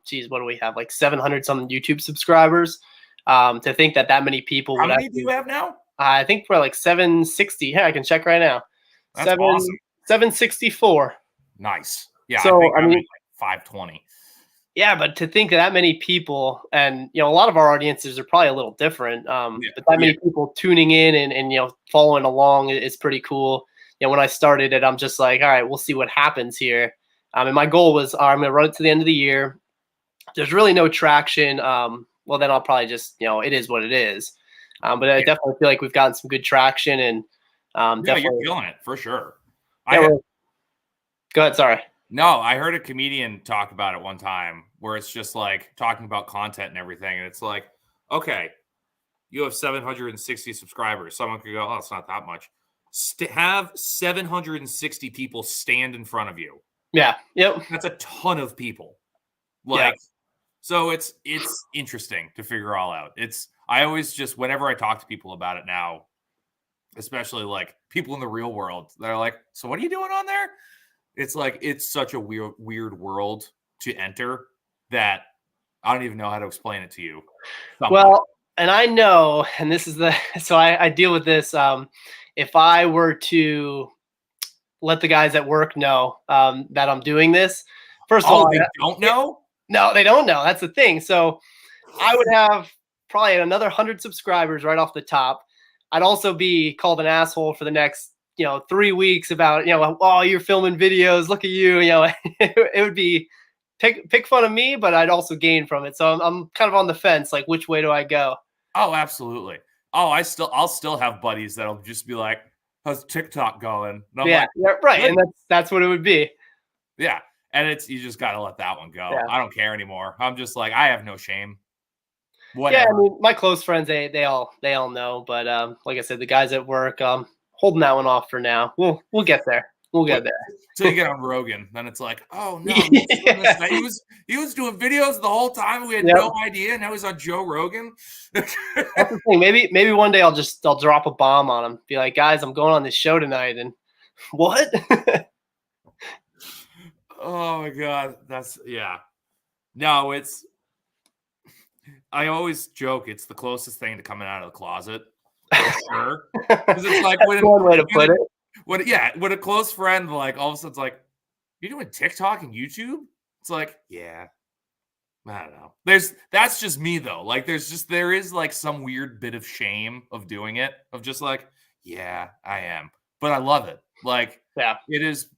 geez, what do we have, like 700 some YouTube subscribers? To think that many people. How many do you have now? I think we're like 760. Hey, I can check right now. That's awesome. 764. Nice. Yeah, so I mean, like 520. Yeah, but to think that many people, and a lot of our audiences are probably a little different, but that many people tuning in and following along is pretty cool. When I started it, I'm just like, all right, we'll see what happens here. And my goal was, I'm going to run it to the end of the year. There's really no traction. Well, then I'll probably just, it is what it is. But I definitely feel like we've gotten some good traction, and definitely you're feeling it for sure. Go ahead. Sorry. No, I heard a comedian talk about it one time where it's just like talking about content and everything. And it's like, okay, you have 760 subscribers. Someone could go, oh, it's not that much. Have 760 people stand in front of you. Yeah. Yep. That's a ton of people. So it's interesting to figure all out. I always just, whenever I talk to people about it now, especially like people in the real world, they're like, so what are you doing on there? It's like, it's such a weird world to enter that I don't even know how to explain it to you. Well, and I know, and this is so I deal with this. If I were to let the guys at work know that I'm doing this, first of all, they don't know? No, they don't know. That's the thing. So I would have probably another 100 subscribers right off the top. I'd also be called an asshole for the next 3 weeks about, oh, you're filming videos, look at you, it would be pick fun of me, but I'd also gain from it. So I'm kind of on the fence, like, which way do I go? Oh, absolutely. Oh, I'll still have buddies that'll just be like, how's TikTok going? And yeah, right. And that's what it would be. Yeah. And you just got to let that one go. Yeah. I don't care anymore. I'm just like, I have no shame. Whatever. Yeah. I mean, my close friends, they all know, but like I said, the guys at work, holding that one off for now. We'll get there. We'll get there. Till you get on Rogan, then it's like, oh no, he was doing videos the whole time. We had no idea. Now he's on Joe Rogan. That's the thing. Maybe one day I'll drop a bomb on him. Be like, guys, I'm going on this show tonight, and what? Oh my god, No, I always joke it's the closest thing to coming out of the closet. For sure. Because it's like one way to put it. When a close friend, like, all of a sudden it's like, you're doing TikTok and YouTube? It's like, yeah. I don't know. That's just me though. Like there is like some weird bit of shame of doing it, of just like, yeah, I am. But I love it. Like, yeah, it has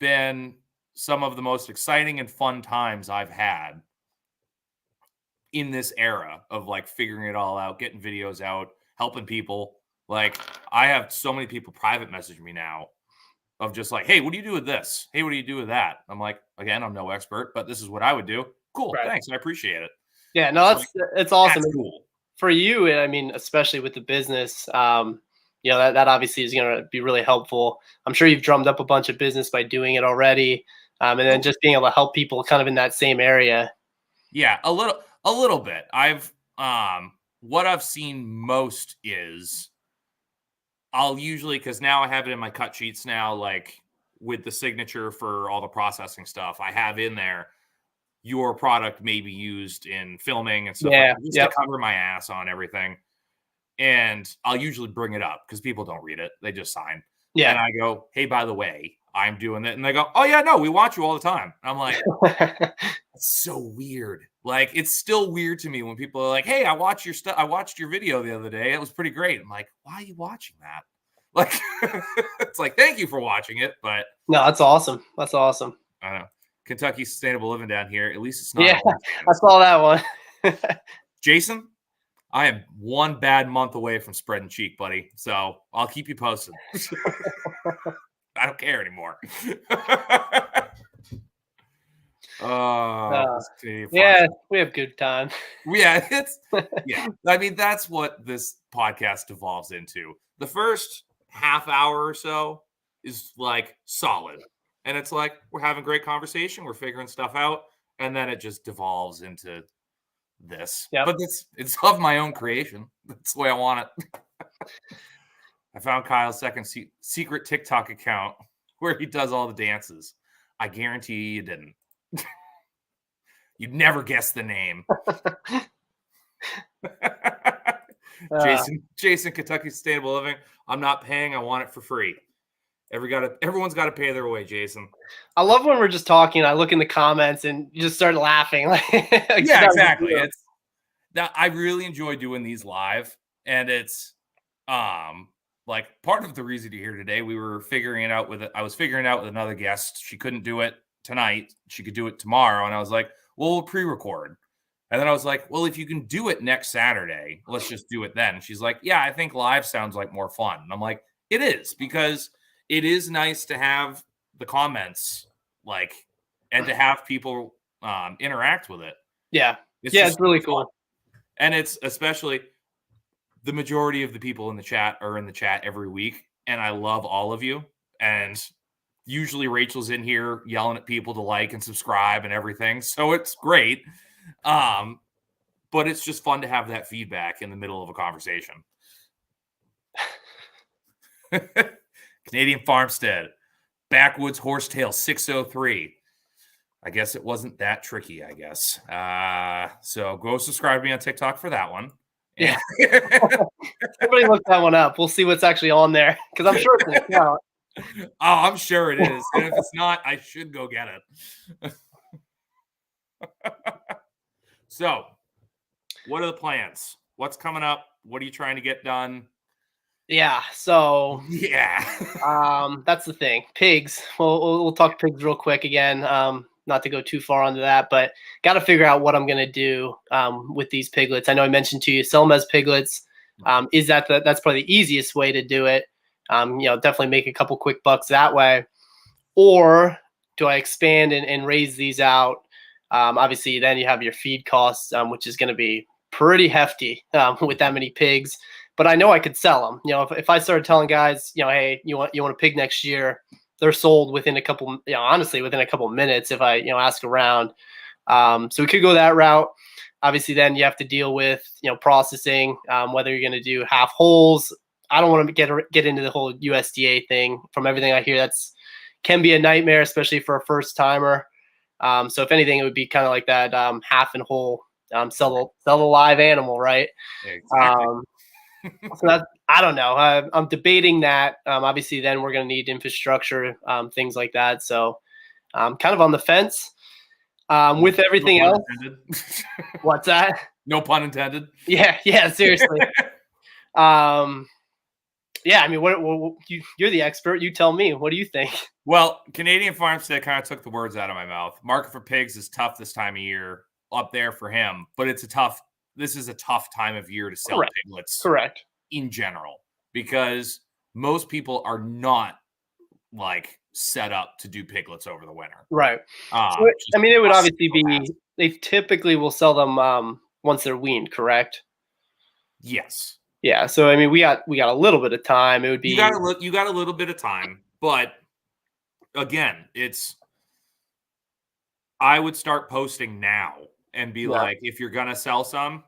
been some of the most exciting and fun times I've had in this era of like figuring it all out, getting videos out, helping people. Like, I have so many people private message me now of just like, hey, what do you do with this? Hey, what do you do with that? I'm like, again, I'm no expert, but this is what I would do. Cool. Right. Thanks. I appreciate it. Yeah, no, it's awesome. That's cool. For you, I mean, especially with the business, that obviously is going to be really helpful. I'm sure you've drummed up a bunch of business by doing it already. And then just being able to help people kind of in that same area. Yeah, a little bit. What I've seen most is I'll usually, because now I have it in my cut sheets now, like with the signature for all the processing stuff, I have in there your product may be used in filming and stuff like that, just to cover my ass on everything. And I'll usually bring it up because people don't read it. They just sign. Yeah. And I go, hey, by the way, I'm doing it. And they go, oh, yeah, no, we watch you all the time. I'm like, that's so weird. Like, it's still weird to me when people are like, hey, I watched your stuff. I watched your video the other day. It was pretty great. I'm like, why are you watching that? Like, it's like, thank you for watching it. But no, that's awesome. That's awesome. I don't know. Kentucky Sustainable Living down here. At least it's not. Yeah, I saw that one. Jason, I am one bad month away from spreading cheek, buddy. So I'll keep you posted. I don't care anymore. Yeah, we have good time. Yeah, yeah. I mean, that's what this podcast devolves into. The first half hour or so is like solid. And it's like, we're having great conversation. We're figuring stuff out. And then it just devolves into this. Yep. But it's of my own creation. That's the way I want it. I found Kyle's second secret TikTok account where he does all the dances. I guarantee you didn't. You'd never guess the name. Jason, Kentucky Sustainable Living. I'm not paying. I want it for free. Everyone's got to pay their way, Jason. I love when we're just talking. I look in the comments and you just start laughing. Yeah, exactly. Now I really enjoy doing these live, and it's like part of the reason you're here today. I was figuring out with another guest. She couldn't do it tonight. She could do it tomorrow, and I was like, well, we'll pre-record. And then I was like, well, if you can do it next Saturday, let's just do it then. And she's like, yeah, I think live sounds like more fun. And I'm like, it is, because it is nice to have the comments, like, and to have people interact with it. Yeah. It's really cool. And it's especially the majority of the people in the chat are in the chat every week. And I love all of you. And usually Rachel's in here yelling at people to like and subscribe and everything. So it's great. But it's just fun to have that feedback in the middle of a conversation. Canadian Farmstead, Backwoods Horsetail 603. I guess it wasn't that tricky, I guess. So go subscribe to me on TikTok for that one. Yeah. Everybody look that one up. We'll see what's actually on there, because I'm sure it's an account. Oh, I'm sure it is. And if it's not, I should go get it. So, what are the plans? What's coming up? What are you trying to get done? Yeah. So that's the thing. Pigs. We'll talk pigs real quick again. Not to go too far onto that, but got to figure out what I'm gonna do with these piglets. I know I mentioned to you, sell them as piglets. That's probably the easiest way to do it. Definitely make a couple quick bucks that way. Or do I expand and raise these out? Obviously, then you have your feed costs, which is going to be pretty hefty with that many pigs. But I know I could sell them. If I started telling guys, hey, you want a pig next year, they're sold within a couple. Honestly, within a couple minutes if I ask around. So we could go that route. Obviously, then you have to deal with processing, whether you're going to do half wholes. I don't want to get into the whole USDA thing. From everything I hear, can be a nightmare, especially for a first timer. So if anything, it would be kind of like that half and whole, sell the live animal, right? Exactly. So I don't know. I'm debating that. Obviously, then we're going to need infrastructure, things like that. So I'm kind of on the fence with everything else. What's that? No pun intended. Yeah, seriously. Yeah, I mean, you're the expert. You tell me. What do you think? Well, Canadian Farmstead kind of took the words out of my mouth. Market for pigs is tough this time of year up there for him, but this is a tough time of year to sell piglets. Correct. In general, because most people are not like set up to do piglets over the winter. Right. So, I mean, it would obviously be, they typically will sell them once they're weaned, correct? Yes. Yeah. So, I mean, we got a little bit of time. It would be, you got a little bit of time, but again, I would start posting now and be like, if you're going to sell some,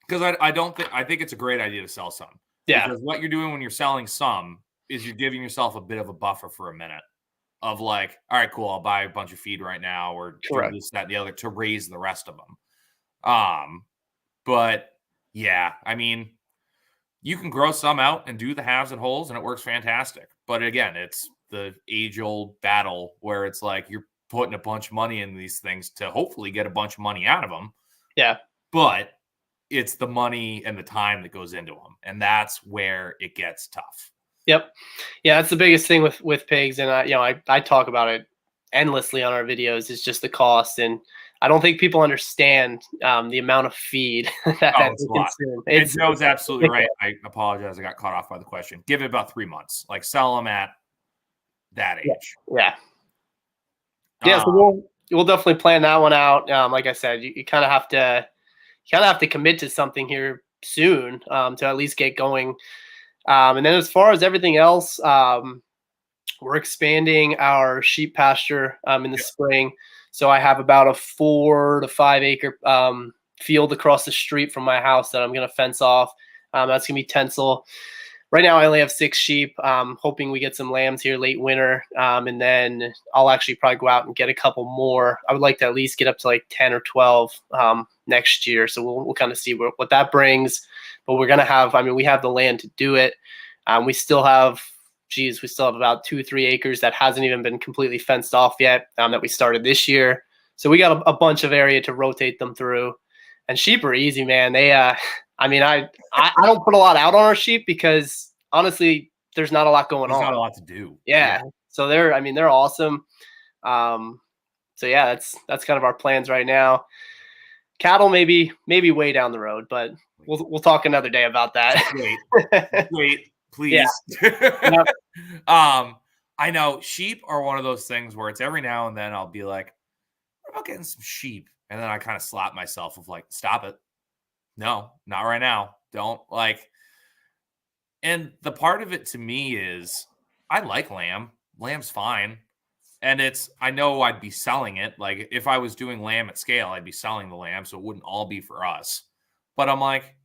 because I think it's a great idea to sell some. Yeah. Because what you're doing when you're selling some is you're giving yourself a bit of a buffer for a minute. of like, all right, cool, I'll buy a bunch of feed right now or do Correct. this, that, and the other to raise the rest of them. But yeah, I mean, you can grow some out and do the halves and wholes, and it works fantastic. But again, it's the age-old battle where it's like you're putting a bunch of money in these things to hopefully get a bunch of money out of them. Yeah. But it's the money and the time that goes into them, and that's where it gets tough. Yep. Yeah, that's the biggest thing with pigs, and I talk about it endlessly on our videos. Is just the cost, and I don't think people understand the amount of feed that It's a they lot. consume. And Joe's absolutely right. I apologize. I got caught off by the question. Give it about 3 months. Like sell them at that age. Yeah. Yeah. So we'll definitely plan that one out. Like I said, you kind of have to commit to something here soon to at least get going. And then as far as everything else, we're expanding our sheep pasture in the spring. So I have about a 4 to 5 acre field across the street from my house that I'm going to fence off. That's going to be Tencel. Right now I only have 6 sheep. Hoping we get some lambs here late winter. And then I'll actually probably go out and get a couple more. I would like to at least get up to like 10 or 12 next year. So we'll kind of see what that brings. But we're going to have, we have the land to do it. We still have about 2-3 acres that hasn't even been completely fenced off yet that we started this year. So we got a bunch of area to rotate them through. And sheep are easy, man. They, I don't put a lot out on our sheep because honestly, there's not a lot going on. There's not a lot to do. Yeah. So they're awesome. So yeah, that's kind of our plans right now. Cattle maybe way down the road, but we'll talk another day about that. Wait, please. Yeah. I know sheep are one of those things where it's every now and then I'll be like, what about getting some sheep? And then I kind of slap myself of like, stop it. No, not right now. Don't like. And the part of it to me is I like lamb. Lamb's fine. And I know I'd be selling it. Like if I was doing lamb at scale, I'd be selling the lamb. So it wouldn't all be for us. But I'm like,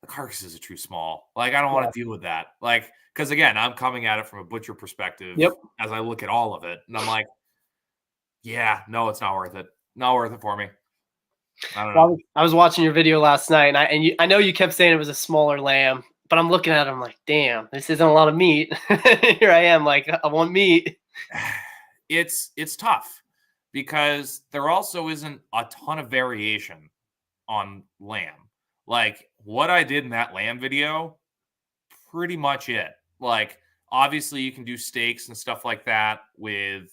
the carcasses are too small. Like, I don't want to deal with that. Like, because again, I'm coming at it from a butcher perspective as I look at all of it. And I'm like, yeah, no, it's not worth it. Not worth it for me. I don't know. I was watching your video last night, and I know you kept saying it was a smaller lamb, but I'm looking at it, I'm like, damn, this isn't a lot of meat. Here I am, like, I want meat. It's tough because there also isn't a ton of variation on lamb. Like what I did in that lamb video, pretty much it. Like obviously you can do steaks and stuff like that with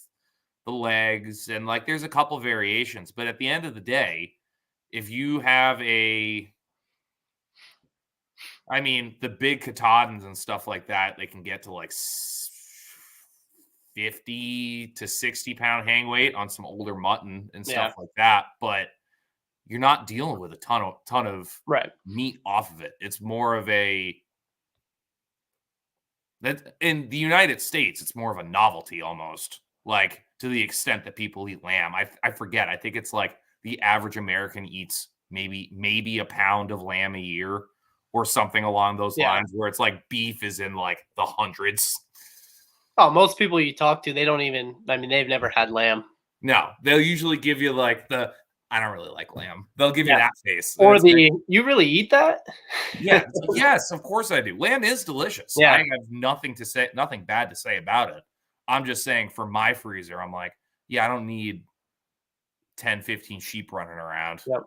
the legs and like there's a couple variations, but at the end of the day, if you have the big Katahdins and stuff like that, they can get to like 50 to 60 pound hang weight on some older mutton and stuff like that. But you're not dealing with a ton of meat off of it. It's more of that in the United States, it's more of a novelty almost, like to the extent that people eat lamb. I forget. I think it's like the average American eats maybe a pound of lamb a year or something along those lines, where it's like beef is in like the hundreds. Oh, most people you talk to, they don't even, they've never had lamb. No, they'll usually give you like I don't really like lamb. They'll give you that face. Or you really eat that? Yeah. Yes, of course I do. Lamb is delicious. Yeah. I have nothing bad to say about it. I'm just saying for my freezer, I'm like, yeah, I don't need 10, 15 sheep running around. Yep.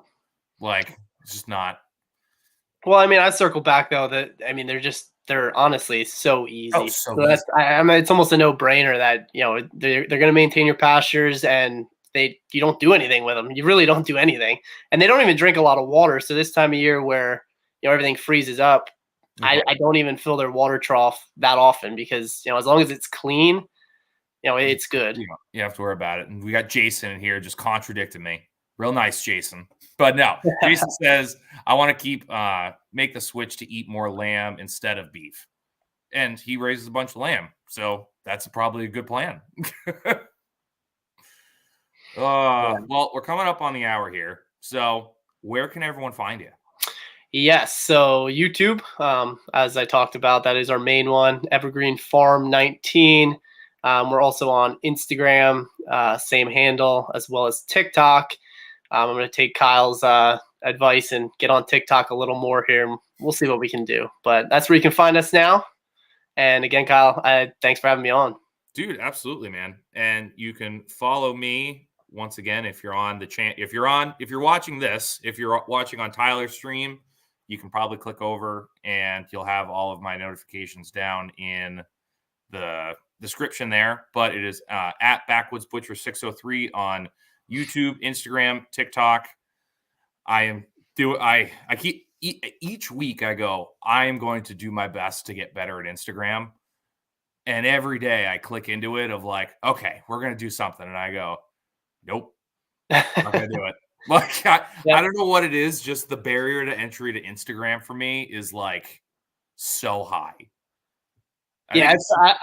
Like, it's just not. Well, I circle back though that, they're honestly so easy. Oh, so easy. It's almost a no-brainer that, they're going to maintain your pastures and you don't do anything with them. You really don't do anything. And they don't even drink a lot of water. So this time of year where, everything freezes up, I don't even fill their water trough that often because, as long as it's clean, it's good. You have to worry about it. And we got Jason in here just contradicting me. Real nice, Jason. But no, Jason says, I want to make the switch to eat more lamb instead of beef. And he raises a bunch of lamb. So that's probably a good plan. Well, we're coming up on the hour here. So where can everyone find you? Yes. So YouTube, as I talked about, that is our main one, Evergreen Farm 19. We're also on Instagram, same handle, as well as TikTok. I'm going to take Kyle's advice and get on TikTok a little more here. We'll see what we can do. But that's where you can find us now. And again, Kyle, thanks for having me on. Dude, absolutely, man. And you can follow me once again if you're on the channel. If you're watching this, if you're watching on Tyler's stream, you can probably click over and you'll have all of my notifications down in the description there. But it is at Backwoods Butcher 603 on YouTube, Instagram, TikTok. I keep each week I go, I am going to do my best to get better at Instagram. And every day I click into it of like, okay, we're going to do something. And I go, nope, not going to do it. Like, I don't know what it is. Just the barrier to entry to Instagram for me is like so high. I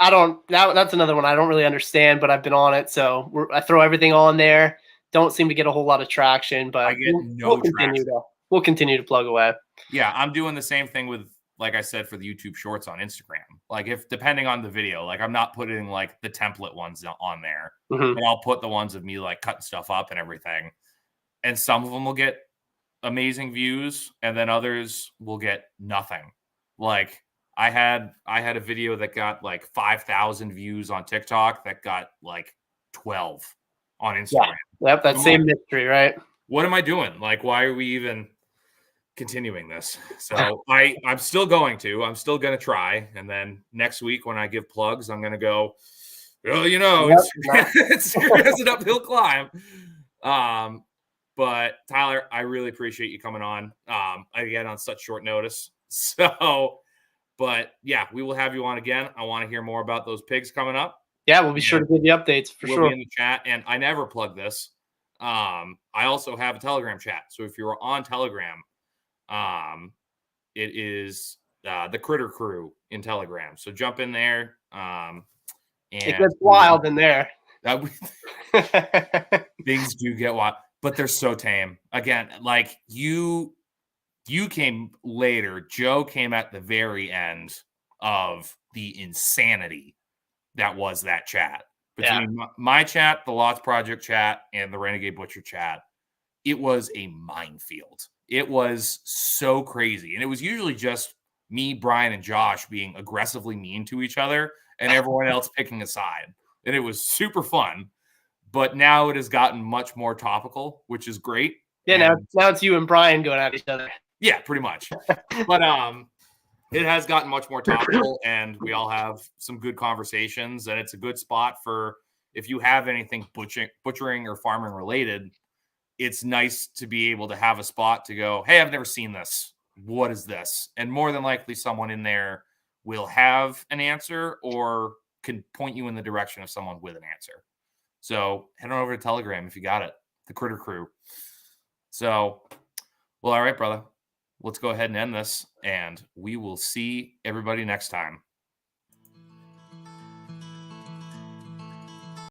don't, that's another one I don't really understand, but I've been on it. So I throw everything on there. Don't seem to get a whole lot of traction, but I get no traction. We'll continue to plug away. Yeah. I'm doing the same thing with, like I said, for the YouTube shorts on Instagram. Like if depending on the video, like I'm not putting like the template ones on there, but I'll put the ones of me like cutting stuff up and everything. And some of them will get amazing views, and then others will get nothing. Like I had a video that got like 5,000 views on TikTok that got like 12 on Instagram. Yeah. Yep, that same mystery, right? What am I doing? Like, why are we even continuing this? So I'm still going to try. And then next week when I give plugs, I'm going to go, well, it's an uphill climb. But Tyler, I really appreciate you coming on again on such short notice. So, but yeah, we will have you on again. I want to hear more about those pigs coming up. Yeah, we'll be sure to give you updates for sure. We'll be in the chat, and I never plug this. I also have a Telegram chat. So if you're on Telegram, it is the Critter Crew in Telegram. So jump in there. And it gets wild in there. Things do get wild, but they're so tame. Again, like you came later. Joe came at the very end of the insanity that was that chat. Between my chat, the Lots Project chat, and the Renegade Butcher chat, it was a minefield. It was so crazy. And it was usually just me, Brian, and Josh being aggressively mean to each other and everyone else picking a side. And it was super fun. But now it has gotten much more topical, which is great. Yeah, now it's you and Brian going at each other. Yeah, pretty much. But it has gotten much more topical, and we all have some good conversations, and it's a good spot for if you have anything butchering or farming related. It's nice to be able to have a spot to go, hey, I've never seen this. What is this? And more than likely someone in there will have an answer or can point you in the direction of someone with an answer. So head on over to Telegram if you got it, the Critter Crew. So, well, all right, brother. Let's go ahead and end this, and we will see everybody next time.